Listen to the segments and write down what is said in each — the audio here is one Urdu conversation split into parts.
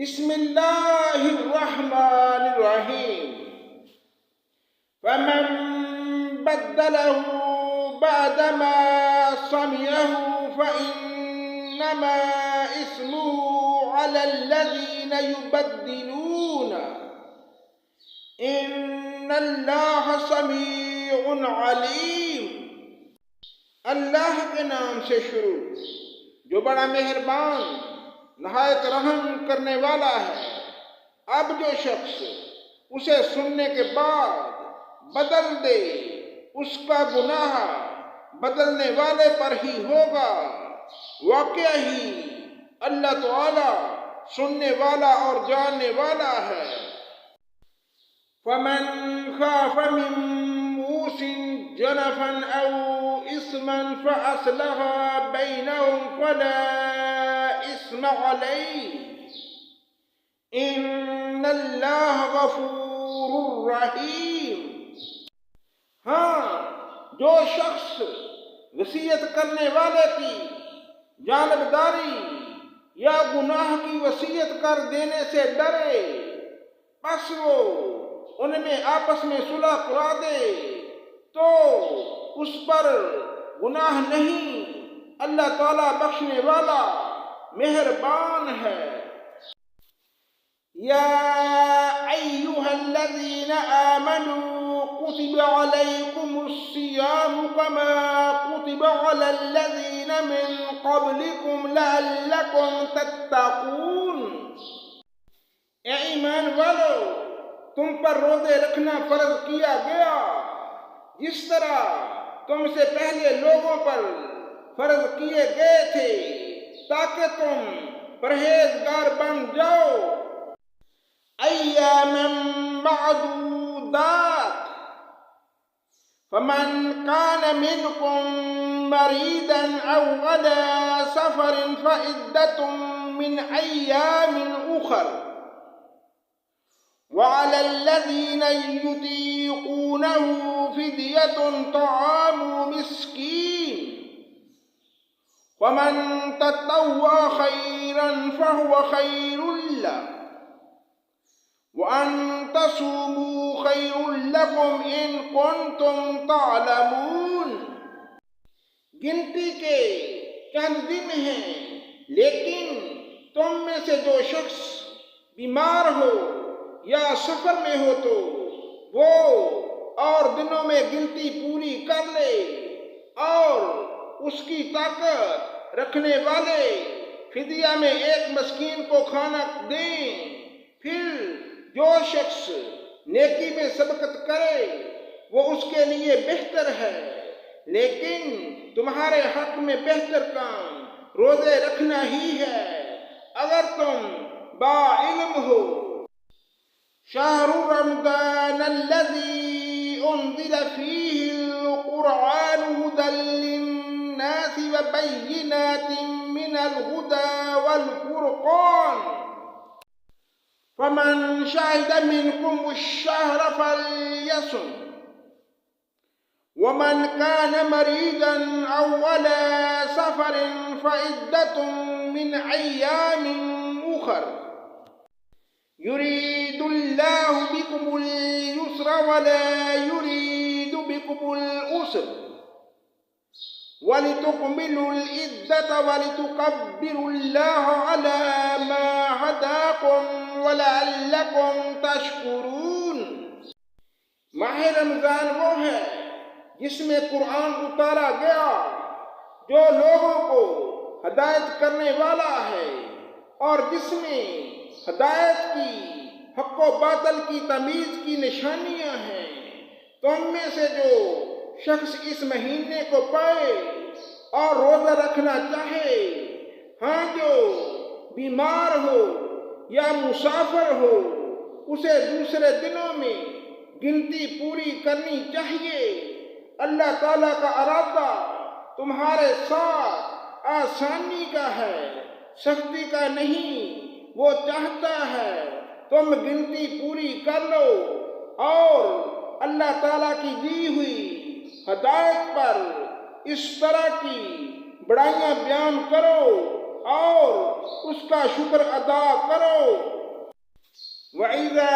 بسم اللہ الرحمن الرحیم فمن بدله بعدما سمعه فإنما اسمه على الذين يبدلون إن الله سميع علیم۔ اللہ کے نام سے شروع جو بڑا مہربان نہایت رحم کرنے والا ہے۔ اب جو شخص اسے سننے کے بعد بدل دے اس کا گناہ بدلنے والے پر ہی ہوگا۔ واقعہ ہی اللہ تعالی سننے والا اور جاننے والا ہے۔ فَمَنْ خَافَ مِن مُوصٍ جَنَفًا أَوْ إِثْمًا فَأَصْلَحَ بَيْنَهُمْ فَلَا إِثْمَ عَلَيْهِ إِنَّ اللَّهَ غَفُورٌ رَحِيمٌ۔ ہاں، جو شخص وصیت کرنے والے کی جانبداری یا گناہ کی وصیت کر دینے سے ڈرے، پس وہ ان میں آپس میں صلح کرا دے تو اس پر گناہ نہیں۔ اللہ تعالیٰ بخشنے والا مہربان ہے۔ یا ایھا الذین آمنوا کتب علیکم الصیام کما کتب علی الذین من قبلکم لعلکم تتقون۔ اے ایمان والو، تم پر روزے رکھنا فرض کیا گیا جس طرح تم سے پہلے لوگوں پر فرض کیے گئے تھے تاکہ تم پرہیزگار بن جاؤ۔ ایاما معدودات فمن كان منكم مريضا أو على سفر فعدة من أيام أخر وعلى الذين يطيقونه فدية طعام مسكين ومن تطوع خيرا فهو خير له وأن تصوموا خير لكم إن كنتم تعلمون۔ گنتی کے چند دن ہیں، لیکن تم میں سے جو شخص بیمار ہو یا سفر میں ہو تو وہ اور دنوں میں گنتی پوری کر لے، اور اس کی طاقت رکھنے والے فدیہ میں ایک مسکین کو کھانا دیں۔ پھر جو شخص نیکی میں سبقت کرے وہ اس کے لیے بہتر ہے، لیکن تمہارے حق میں بہتر کام روزے رکھنا ہی ہے اگر تم باعلم ہو۔ شہر رمضان الذی انزل فیہ القرآن ھدی للناس وبینات من الھدی والفرقان فمن شہد منکم الشہر فلیصم ومن كان مريضا أو على سفر فعدة من أيام أخر يريد الله بكم اليسر ولا يريد بكم العسر ولتكملوا العدة ولتكبروا الله على ما هداكم ولعلكم تشكرون۔ ماہ رمضان وہ ہے جس میں قرآن اتارا گیا جو لوگوں کو ہدایت کرنے والا ہے، اور جس میں ہدایت کی حق و باطل کی تمیز کی نشانیاں ہیں۔ تم میں سے جو شخص اس مہینے کو پائے اور روزہ رکھنا چاہے، ہاں جو بیمار ہو یا مسافر ہو، اسے دوسرے دنوں میں گنتی پوری کرنی چاہیے۔ اللہ تعالیٰ کا ارادہ تمہارے ساتھ آسانی کا ہے، سختی کا نہیں۔ وہ چاہتا ہے تم گنتی پوری کر لو اور اللہ تعالیٰ کی دی ہوئی ہدایت پر اس طرح کی بڑائیاں بیان کرو اور اس کا شکر ادا کرو۔ وَإِذَا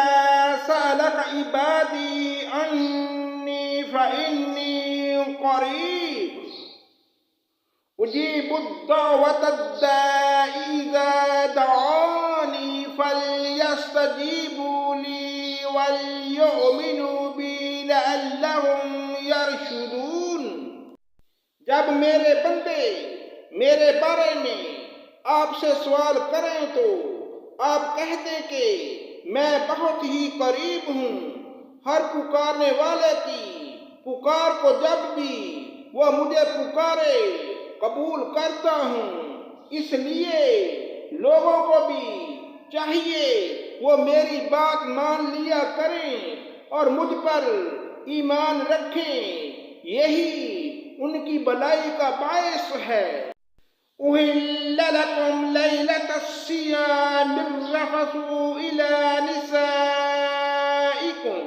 سَأَلَكَ عِبَادِي عَنِّي فَإِنِّي قَرِيبٌ أُجِيبُ الدَّعْوَةَ الدَّاعِ إِذَا دَعَانِي فَلْيَسْتَجِيبُوا لِي وَلْيُؤْمِنُوا بِي لَعَلَّهُمْ يَرْشُدُونَ۔ جب میرے بندے میرے بارے میں آپ سے سوال کریں تو آپ کہہ دیں کہ میں بہت ہی قریب ہوں، ہر پکارنے والے کی پکار کو جب بھی وہ مجھے پکارے قبول کرتا ہوں۔ اس لیے لوگوں کو بھی چاہیے وہ میری بات مان لیا کریں اور مجھ پر ایمان رکھیں، یہی ان کی بھلائی کا باعث ہے۔ أُحِلَّ لَكُمْ لَيْلَةَ الصِّيَامِ الرَّفَثُ إِلَى نِسَائِكُمْ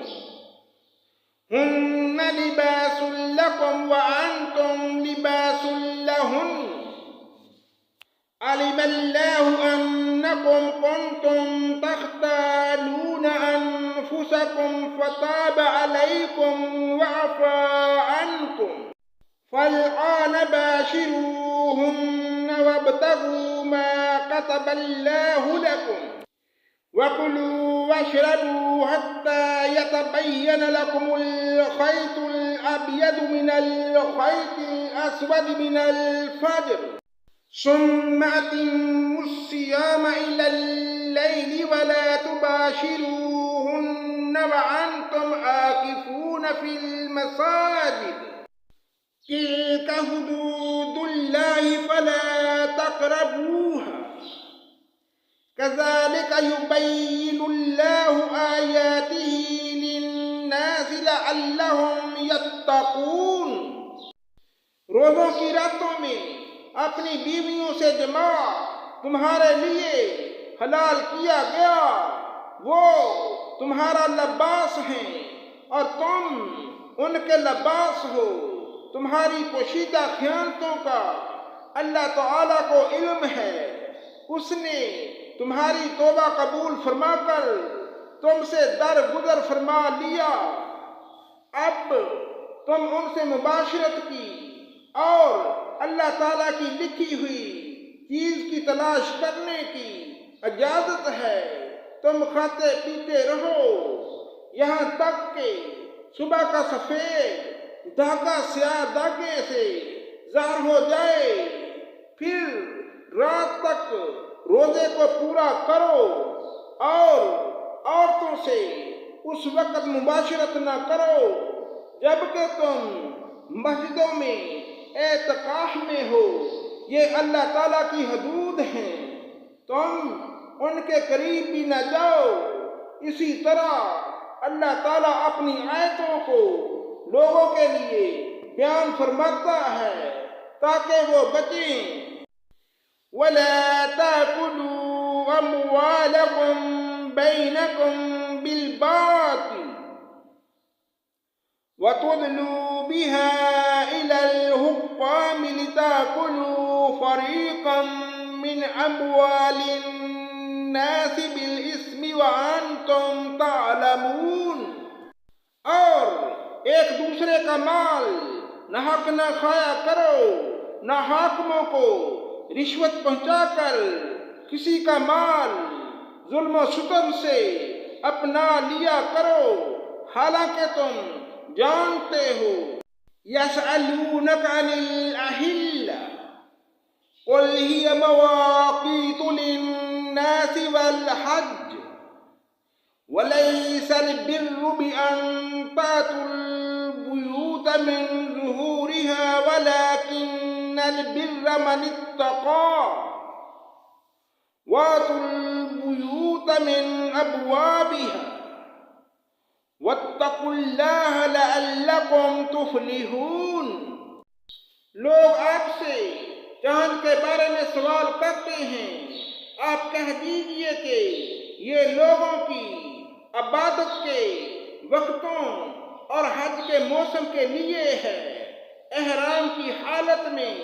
هُنَّ لِبَاسٌ لَكُمْ وَأَنْتُمْ لِبَاسٌ لَهُنَّ عَلِمَ اللَّهُ أَنَّكُمْ كُنْتُمْ تَخْتَانُونَ أَنفُسَكُمْ فَتَابَ عَلَيْكُمْ وَعَفَا عَنْكُمْ فَالْآنَ بَاشِرُوهُنَّ وَابْتَغُوا مَا كَتَبَ اللَّهُ لَكُمْ وَكُلُوا وَاشْرَبُوا حَتَّى يَتَبَيَّنَ لَكُمُ الْخَيْطُ الْأَبْيَضُ مِنَ الْخَيْطِ الْأَسْوَدِ مِنَ الْفَجْرِ ثُمَّ أَتِمُّوا الصِّيَامَ إِلَى اللَّيْلِ وَلَا تُبَاشِرُوهُنَّ وَأَنْتُمْ عَاكِفُونَ فِي الْمَسَاجِدِ تِلْكَ حُدُودُ اللَّهِ فَلَا تَقْرَبُوهَا كَذَلِكَ يُبَيِّنُ اللَّهُ آيَاتِهِ لِلنَّاسِ لَعَلَّهُمْ يَتَّقُونَ۔ روزوں کی راتوں میں اپنی بیویوں سے جماع تمہارے لیے حلال کیا گیا، وہ تمہارا لباس ہیں اور تم ان کے لباس ہو۔ تمہاری پوشیدہ خیانتوں کا اللہ تعالیٰ کو علم ہے، اس نے تمہاری توبہ قبول فرما کر تم سے درگزر فرما لیا۔ اب تم ان سے مباشرت کی اور اللہ تعالیٰ کی لکھی ہوئی چیز کی تلاش کرنے کی اجازت ہے۔ تم کھاتے پیتے رہو یہاں تک کہ صبح کا سفید دھاگا سیاہ دھاگے سے ظاہر ہو جائے، پھر رات تک روزے کو پورا کرو اور عورتوں سے اس وقت مباشرت نہ کرو جبکہ تم مسجدوں میں اعتکاف میں ہو، یہ اللہ تعالیٰ کی حدود ہیں، تم ان کے قریب بھی نہ جاؤ۔ اسی طرح اللہ تعالیٰ اپنی آیتوں کو لوگوں کے لیے بیان فرماتا ہے تاکہ وہ بچیں۔ وَلَا تَأْكُلُوا أَمْوَالَكُمْ بَيْنَكُمْ بِالْبَاطِلِ وَتُدْلُوا بِهَا إِلَى الْحُكَّامِ لِتَأْكُلُوا فَرِيقًا مِّنْ أَمْوَالِ النَّاسِ بِالْإِثْمِ وَأَنْتُمْ تَعْلَمُونَ۔ اور ایک دوسرے کا مال ناحق نہ کھایا کرو، نہ حاکموں کو رشوت پہنچا کر کسی کا مال ظلم و ستم سے اپنا لیا کرو حالانکہ تم جانتے ہو۔ يَسْأَلُونَكَ عَنِ الْأَهِلَّةِ قُلْ هِيَ مَوَاقِيتُ لِلنَّاسِ وَالْحَجِّ وَلَيْسَ الْبِرُّ بِأَن تَأْتُوا الْبُيُوتَ مِن ظُهُورِهَا وَلَكِنَّ الْبِرَّ مَنِ اتَّقَىٰ وَأْتُوا الْبُيُوتَ مِنْ أَبْوَابِهَا وَاتَّقُوا اللَّهَ لَعَلَّكُمْ تُفْلِحُونَ۔ لوگ آپ سے چاند کے بارے میں سوال کرتے ہیں، آپ کہہ دیجئے کہ یہ لوگوں کی عبادت کے وقتوں اور حج کے موسم کے لیے ہے، احرام کی حالت میں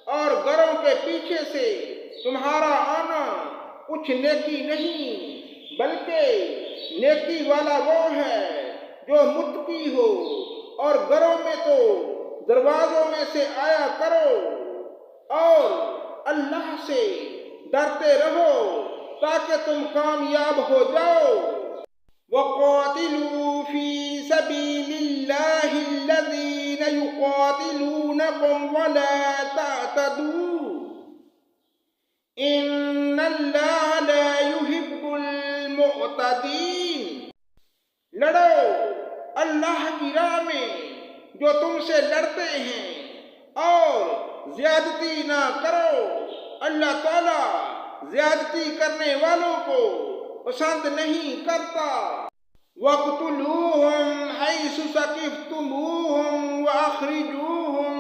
اور گھروں کے پیچھے سے تمہارا آنا کچھ نیکی نہیں، بلکہ نیکی والا وہ ہے جو متقی ہو، اور گھروں میں تو دروازوں میں سے آیا کرو، اور اللہ سے ڈرتے رہو تاکہ تم کامیاب ہو جاؤ۔ وَقَاتِلُوا فِي سَبِيلِ اللَّهِ الَّذِينَ يُقَاتِلُونَكُمْ وَلَا تَعْتَدُوا إِنَّ اللَّهَ لَا يُحِبُّ الْمُعْتَدِينَ۔ لڑو اللہ کی راہ میں جو تم سے لڑتے ہیں، اور زیادتی نہ کرو، اللہ تعالیٰ زیادتی کرنے والوں کو پسند نہیں کرتا۔ وَاقْتُلُوهُمْ حَيْثُ ثَقِفْتُمُوهُمْ وَأَخْرِجُوهُمْ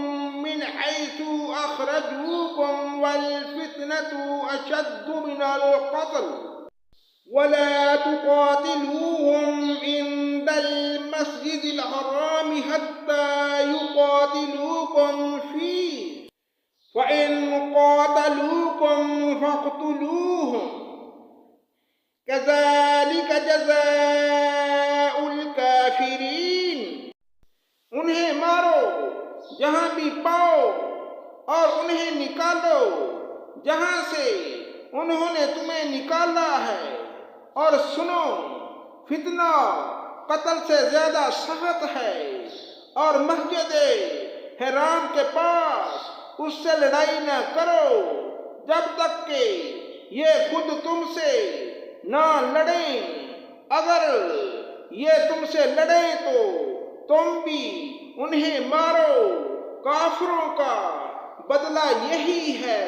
مِنْ حَيْثُ أَخْرَجُوكُمْ وَالْفِتْنَةُ أَشَدُّ مِنَ الْقَتْلِ وَلَا تُقَاتِلُوهُمْ عِندَ الْمَسْجِدِ الْحَرَامِ حَتَّى يُقَاتِلُوكُمْ فِيهِ فَإِنْ قَاتَلُوكُمْ فَاقْتُلُوهُمْ كَذَلِكَ جَزَاءُ الْكَافِرِينَ۔ انہیں مارو جہاں بھی پاؤ، اور انہیں نکالو جہاں سے انہوں نے تمہیں نکالا ہے، اور سنو، فتنہ قتل سے زیادہ سخت ہے، اور مسجد حرام کے پاس اس سے لڑائی نہ کرو جب تک کہ یہ خود تم سے نہ لڑیں۔ اگر یہ تم سے لڑیں تو تم بھی انہیں مارو۔ کافروں کا بدلہ یہی ہے۔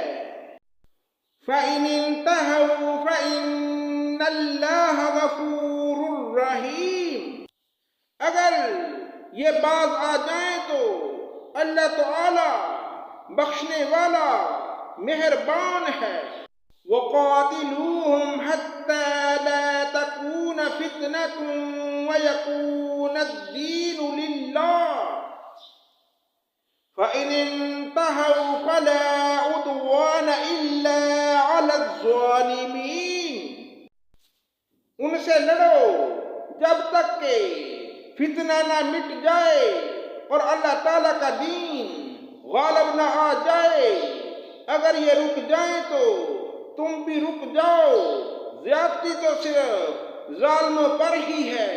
فَإِنِ انتهوا فَإِنَّ اللَّهَ غَفُورٌ رَحِيمٌ۔ اگر یہ باز آ جائیں تو اللہ تعالی بخشنے والا مہربان ہے۔ وَقَاتِلُوهُمْ حَتَّى لَا تَكُونَ فِتْنَةٌ وَيَكُونَ الدِّينُ لِلَّهِ فَإِنِ انتهوا فَلَا عُدْوَانَ إِلَّا عَلَى الظَّالِمِينَ۔ ان سے لڑو جب تک کہ فتنہ نہ مٹ جائے اور اللہ تعالیٰ کا دین غالب نہ آ جائے۔ اگر یہ رک جائیں تو تم بھی رک جاؤ، زیادتی تو صرف ظالموں پر ہی ہے۔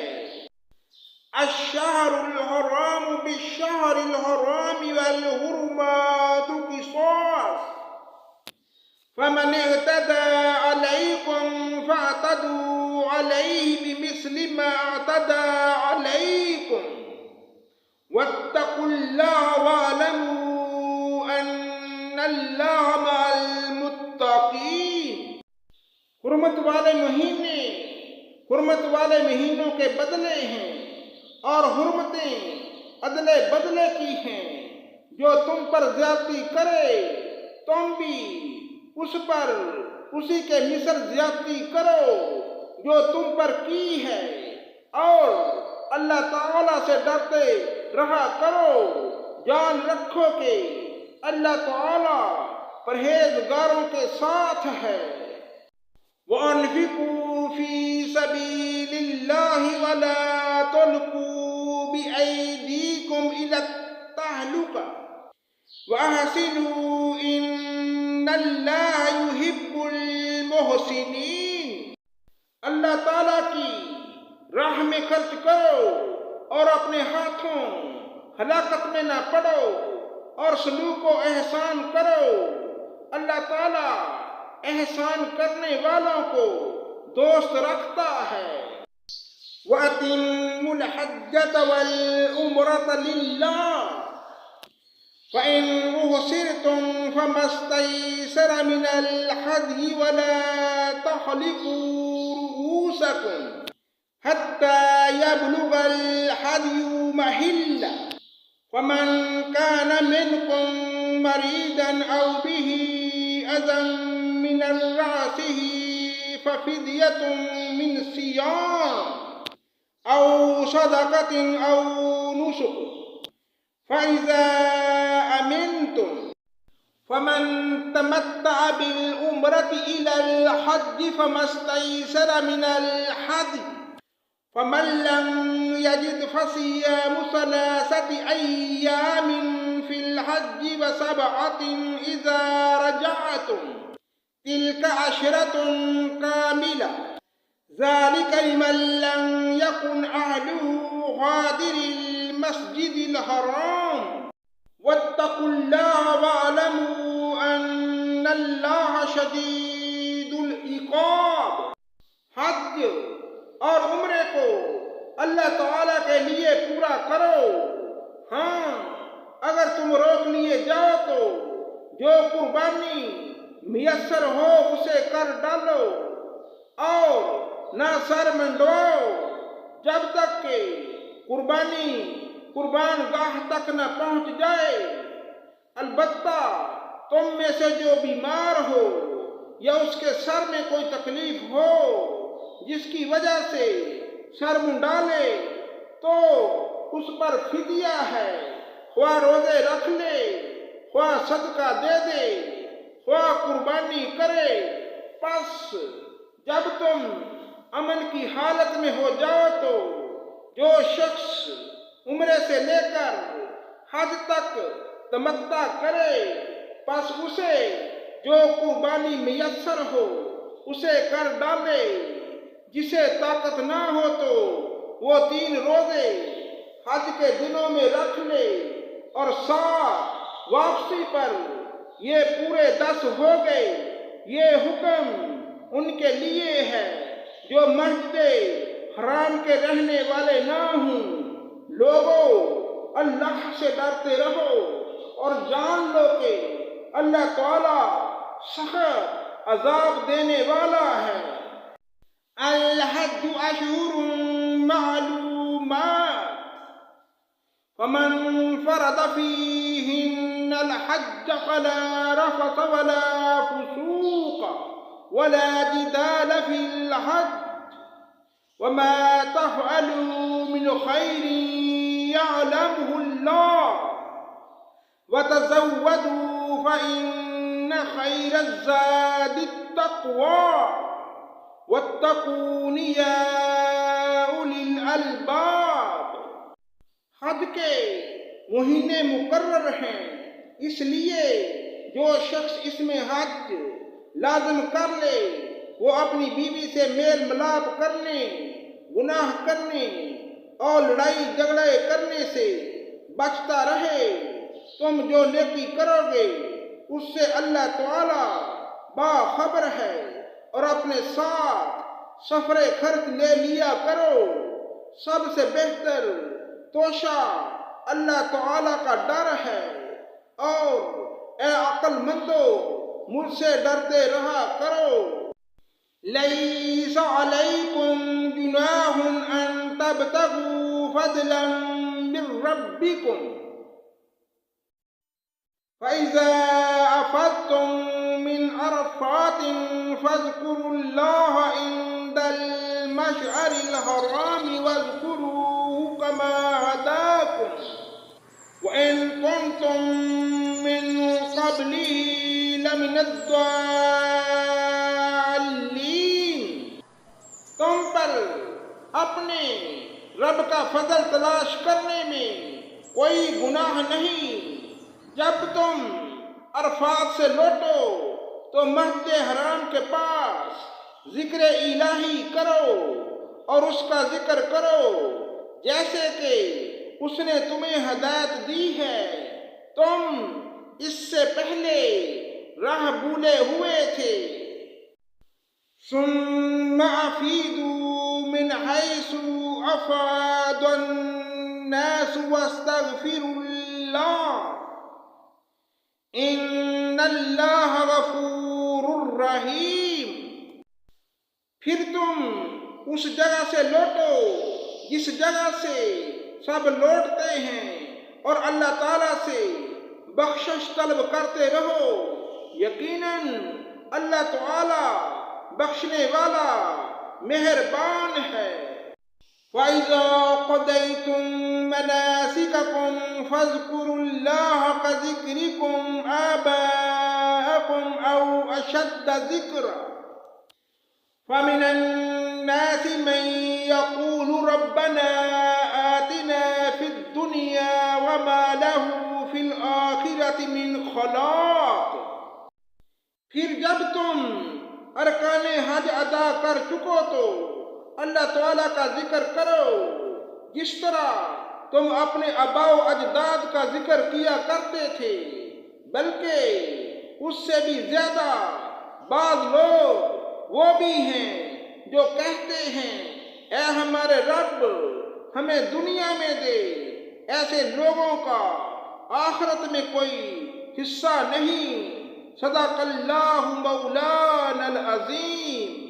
الشہر الحرام بالشہر الحرام والحرمات قصاص فمن اعتدى عليكم فاعتدوا عليه بمثل ما اعتدى عليكم واتقوا الله واعلموا ان الله مع المتقين۔ حرمت والے مہینوں کے بدلے ہیں، اور حرمتیں عدلے بدلے کی ہیں۔ جو تم پر زیادتی کرے تم بھی اس پر اسی کے مثل زیادتی کرو جو تم پر کی ہے، اور اللہ تعالیٰ سے ڈرتے رہا کرو۔ جان رکھو کہ اللہ تعالیٰ پرہیزگاروں کے ساتھ ہے۔ وَأَنفِقُوا فِي سَبِيلِ اللَّهِ وَلَا تُلْقُوا بِأَيْدِيكُمْ إِلَى التَّهْلُكَةِ وَأَحْسِنُوا إِنَّ اللَّهَ يُحِبُّ الْمُحْسِنِينَ۔ اللہ تعالیٰ کی راہ میں خرچ کرو، اور اپنے ہاتھوں ہلاکت میں نہ پڑو، اور سلوک و احسان کرو۔ اللہ تعالیٰ احسان کرنے والوں کو دوست رکھتا ہے۔ وَأَتِمُّوا الْحَجَّةَ وَالْعُمْرَةَ لِلَّهِ فَإِنْ أُحْصِرْتُمْ فَمَا اسْتَيْسَرَ مِنَ الْهَدْيِ وَلَا تَحْلِقُوا رُءُوسَكُمْ حَتَّى يَبْلُغَ الْهَدْيُ مَحِلَّهُ فَمَنْ كَانَ مِنْكُمْ مَرِيضًا أَوْ بِهِ أَذًى مِنْ رَأْسِهِ فَفِدْيَةٌ مِنْ صِيَامٍ أَوْ صَدَقَةٍ أَوْ نُسُكٍ فَإِذَا أَمِنْتُمْ فمن تمتع بالعمرة إلى الحج فما استيسر من الحج فمن لم يجد فصيام 3 أيام في الحج وسبعة إذا رجعتم تلك 10 كاملة ذلك لمن لم يكن أهله حاضر المسجد الحرام واتقوا الله واعلموا أن الله شديد العقاب۔ حج اور عمرے کو اللہ تعالیٰ کے لیے پورا کرو۔ ہاں، اگر تم روک لیے جاؤ تو جو قربانی میسر ہو اسے کر ڈالو اور نہ سر منڈواؤ جب تک کہ قربانی قربان گاہ تک نہ پہنچ جائے۔ البتہ تم میں سے جو بیمار ہو یا اس کے سر میں کوئی تکلیف ہو جس کی وجہ سے سر منڈالے تو اس پر فدیہ ہے، خواہ روزے رکھ لے، خواہ صدقہ دے دے، خواہ قربانی کرے۔ پس جب تم امن کی حالت میں ہو جاؤ تو جو شخص عمرے سے لے کر حج تک تمتع کرے پس اسے جو قربانی میسر ہو اسے کر ڈالے۔ جسے طاقت نہ ہو تو وہ 3 روزے حج کے دنوں میں رکھ لے اور ساتھ واپسی پر یہ پورے 10 ہو گئے۔ یہ حکم ان کے لیے ہے جو مسجد حرام کے رہنے والے نہ ہوں۔ لوگو، اللہ سے ڈرتے رہو اور جان لو کہ اللہ تعالیٰ سخت عذاب دینے والا ہے۔ الحج اشہر معلومات فمن فرض فیہن الحج فلا رفث ولا فسوق ولا جدال فی الحج وما تفعلوا من خیر يعلمه الله وتزودوا فإن خير الزاد التقوى واتقون يا أولي الألباب۔ حج کے مہینے مقرر ہیں، اس لیے جو شخص اس میں حج لازم کر لے وہ اپنی بیوی سے میل ملاپ کرنے، گناہ کرنے اور لڑائی جھگڑے کرنے سے بچتا رہے۔ تم جو نیکی کرو گے اس سے اللہ تعالیٰ باخبر ہے، اور اپنے ساتھ سفر خرچ لے لیا کرو۔ سب سے بہتر توشہ اللہ تعالیٰ کا ڈر ہے، اور اے عقل مندو مجھ سے ڈرتے رہا کرو۔ لیس علیکم جناح ان تبتغوا فضلا من ربکم فَإِذَا أَفَضْتُم مِّنْ عَرَفَاتٍ فَاذْكُرُوا اللَّهَ عِندَ الْمَشْعَرِ الْحَرَامِ وَاذْكُرُوهُ كَمَا هَدَاكُمْ وَإِن كُنتُم مِّن قَبْلِهِ لَمِنَ الضَّالِّينَ۔ تم پر اپنے رب کا فضل تلاش کرنے میں کوئی گناہ نہیں۔ جب تم عرفات سے لوٹو تو مسجد حرام کے پاس ذکر الہی کرو اور اس کا ذکر کرو جیسے کہ اس نے تمہیں ہدایت دی ہے۔ تم اس سے پہلے راہ بھولے ہوئے تھے۔ ثم افیدوا من حیث افاض الناس واستغفروا اللہ ان اللہ غفور رحیم۔ پھر تم اس جگہ سے لوٹو جس جگہ سے سب لوٹتے ہیں اور اللہ تعالیٰ سے بخشش طلب کرتے رہو، یقیناً اللہ تعالیٰ بخشنے والا مہربان ہے۔ وَإِذَا قَضَيْتُم مَّنَاسِكَكُمْ فَاذْكُرُوا اللَّهَ كَذِكْرِكُمْ آبَاءَكُمْ أَوْ أَشَدَّ ذِكْرًا فَمِنَ النَّاسِ مَن يَقُولُ رَبَّنَا آتِنَا فِي الدُّنْيَا وَمَا لَهُ فِي الْآخِرَةِ مِنْ خَلَاقٍ۔ پھر جب تم ارکان حج ادا کر چکو تو اللہ تعالیٰ کا ذکر کرو جس طرح تم اپنے آباء و اجداد کا ذکر کیا کرتے تھے، بلکہ اس سے بھی زیادہ بعض لوگ وہ بھی ہیں جو کہتے ہیں اے ہمارے رب ہمیں دنیا میں دے، ایسے لوگوں کا آخرت میں کوئی حصہ نہیں۔ صدق اللہ مولانا العظیم۔